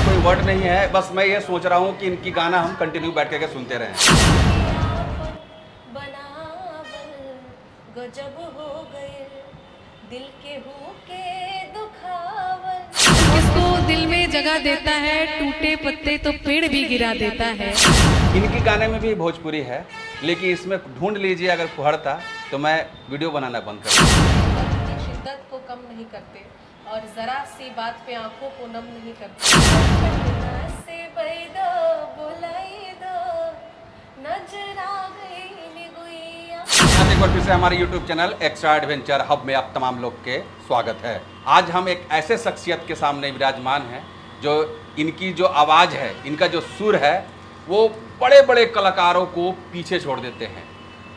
कोई वर्ड नहीं है, बस मैं ये सोच रहा हूँ कि इनकी गाना हम कंटिन्यू बैठ करके सुनते रहें। गजब हो गए दिल के हुके दुखावल। किसको दिल में जगह देता है, टूटे पत्ते तो पेड़ भी गिरा देता है। इनकी गाने में भी भोजपुरी है, लेकिन इसमें ढूंढ लीजिए अगर फुहड़ता तो मैं वीडियो बनाना बंद कर दूँ। शिद्दत को कम नहीं करते और जरा सी बात पे आंखों को नम नहीं करते। से बैदो बुलाई दो नजर आ गई निगुइया। आज एक बार फिर से हमारे YouTube channel extra adventure hub में आप तमाम लोग के स्वागत है। आज हम एक ऐसे शख्सियत के सामने विराजमान हैं जो इनकी जो आवाज़ है, इनका जो सुर है, वो बड़े बड़े कलाकारों को पीछे छोड़ देते हैं।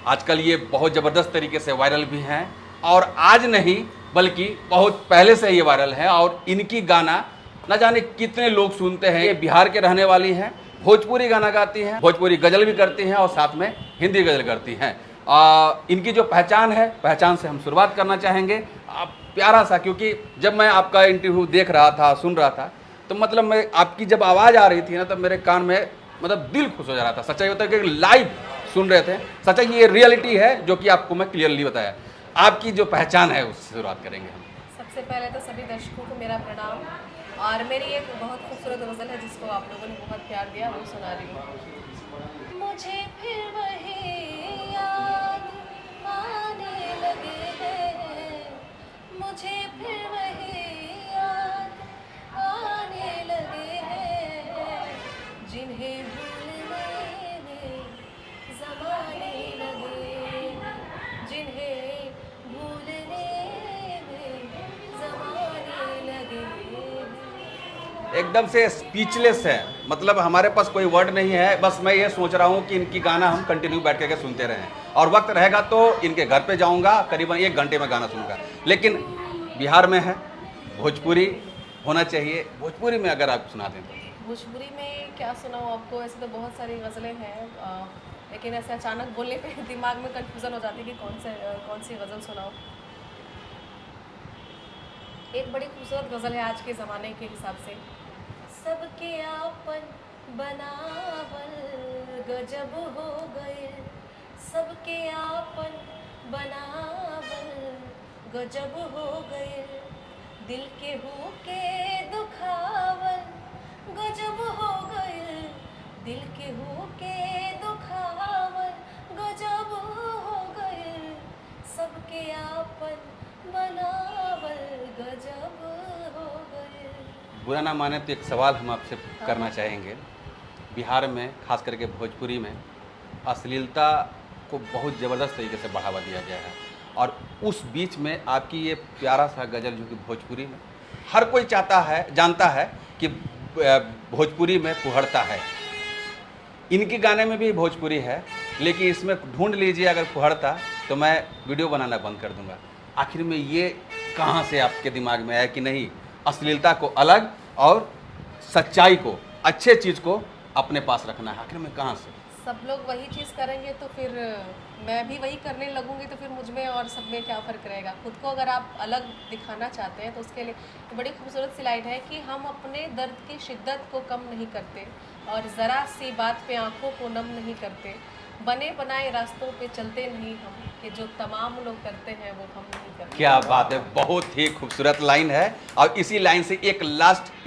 आजकल ये बहुत ज़बरदस्त तरीके से वायरल भी हैं और आज नहीं बल्कि बहुत पहले से ये वायरल है और इनकी गाना न जाने कितने लोग सुनते हैं। ये बिहार के रहने वाली हैं, भोजपुरी गाना गाती हैं, भोजपुरी गज़ल भी करती हैं और साथ में हिंदी गज़ल करती हैं। इनकी जो पहचान है, पहचान से हम शुरुआत करना चाहेंगे। प्यारा सा, क्योंकि जब मैं आपका इंटरव्यू देख रहा था, सुन रहा था, तो मतलब मैं आपकी जब आवाज़ आ रही थी ना, तब मेरे कान में मतलब दिल खुश हो जा रहा था। सच्चाई होता है कि लाइव सुन रहे थे, सच्चाई ये रियलिटी है जो कि आपको मैं क्लियरली बताया। आपकी जो पहचान है उससे शुरुआत करेंगे हम। सबसे पहले तो सभी दर्शकों को मेरा प्रणाम और मेरी एक बहुत खूबसूरत गज़ल है जिसको आप लोगों ने बहुत प्यार दिया, वो सुना रही हूँ। मुझे फिर वही याद आने लगे हैं, मुझे फिर वही याद आने लगे हैं, जिन्हें भूलने में ज़माने लगे हैं, जिन्हें भूलने में ज़माने लगे हैं। एकदम से स्पीचलेस है, मतलब हमारे पास कोई वर्ड नहीं है। बस मैं ये सोच रहा हूँ कि इनकी गाना हम कंटिन्यू बैठ करके सुनते रहें और वक्त रहेगा तो इनके घर पे जाऊँगा, करीबन 1 घंटे में गाना सुनूंगा। लेकिन बिहार में है, भोजपुरी होना चाहिए। भोजपुरी में अगर आप सुना दें तो। भोजपुरी में क्या सुनाऊँ आपको? ऐसे तो बहुत सारी गज़लें हैं, लेकिन ऐसे अचानक बोलने पे दिमाग में कन्फ्यूज़न हो जाती है कि कौन सी गज़ल सुनाऊँ। एक बड़ी खूबसूरत गज़ल है आज के ज़माने के हिसाब से। सबके आपन बनावल गजब हो गए, सबके आपन बनावल गजब हो गए, दिल के हुके दुखावल गजब हो गए, दिल के हुके दुखावल गजब हो गए, सबके आपन बनावल गजब हो गए। बुरा ना माने तो एक सवाल हम आपसे करना चाहेंगे। बिहार में, खास करके भोजपुरी में, अश्लीलता को बहुत ज़बरदस्त तरीके से बढ़ावा दिया गया है और उस बीच में आपकी ये प्यारा सा गज़ल जो कि भोजपुरी में हर कोई चाहता है, जानता है कि भोजपुरी में फुहड़ता है। इनके गाने में भी भोजपुरी है, लेकिन इसमें ढूंढ लीजिए अगर फुहड़ता तो मैं वीडियो बनाना बंद कर दूंगा। आखिर में ये कहाँ से आपके दिमाग में आया कि नहीं, अश्लीलता को अलग और सच्चाई को, अच्छे चीज़ को अपने पास रखना है? आखिर में कहाँ से? सब लोग वही चीज़ करेंगे तो फिर मैं भी वही करने लगूंगी, तो फिर मुझ में और सब में क्या फ़र्क रहेगा? खुद को अगर आप अलग दिखाना चाहते हैं तो उसके लिए तो बड़ी खूबसूरत सी लाइन है कि हम अपने दर्द की शिद्दत को कम नहीं करते और ज़रा सी बात पे आंखों को नम नहीं करते, बने बनाए रास्तों पे चलते नहीं हम, कि जो तमाम लोग करते हैं वो हम नहीं करते। क्या बात है, बहुत ही खूबसूरत लाइन है। और इसी लाइन से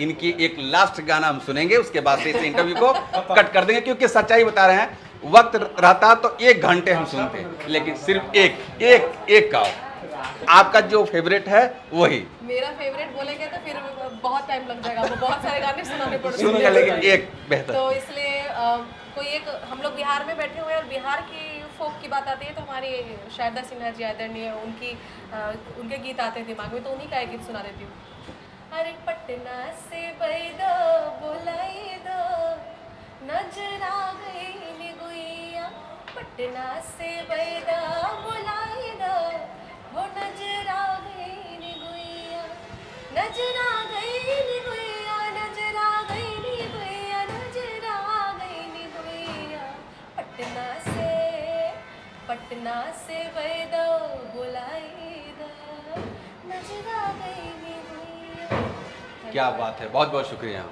इनकी एक लास्ट गाना हम सुनेंगे, उसके बाद से इस इंटरव्यू को कट कर देंगे, क्योंकि सच्चाई बता रहे हैं। वक्त रहता तो 1 घंटे हम सुनते, लेकिन सिर्फ एक का आपका जो फेवरेट है वही। मेरा फेवरेट बोलेंगे तो फिर बहुत टाइम लग जाएगा, वो बहुत सारे गाने सुनाने पड़ते सुनूंगा, लेकिन एक बेहतर। तो इसलिए कोई एक, हम लोग बिहार में बैठे हुए हैं और बिहार की फोक की बात आती है तो हमारी शारदा सिन्हा जी आदरणीय, उनके गीत आते हैं दिमाग में, तो उन्हीं का एक गीत सुना देती हूँ। अरे पटना से बैदो बुलाई दो नजर आ गई निगुइया, पटना से बैदो बुलाई दो वो नजर आ गई निगुइया, नजर आ गई निगुइया, नजर आ गई निगुइया, नजर आ गई निगुइया, पटना से बैदो बुलाई दो नजर आ गई निगुइया। क्या बात है, बहुत बहुत शुक्रिया।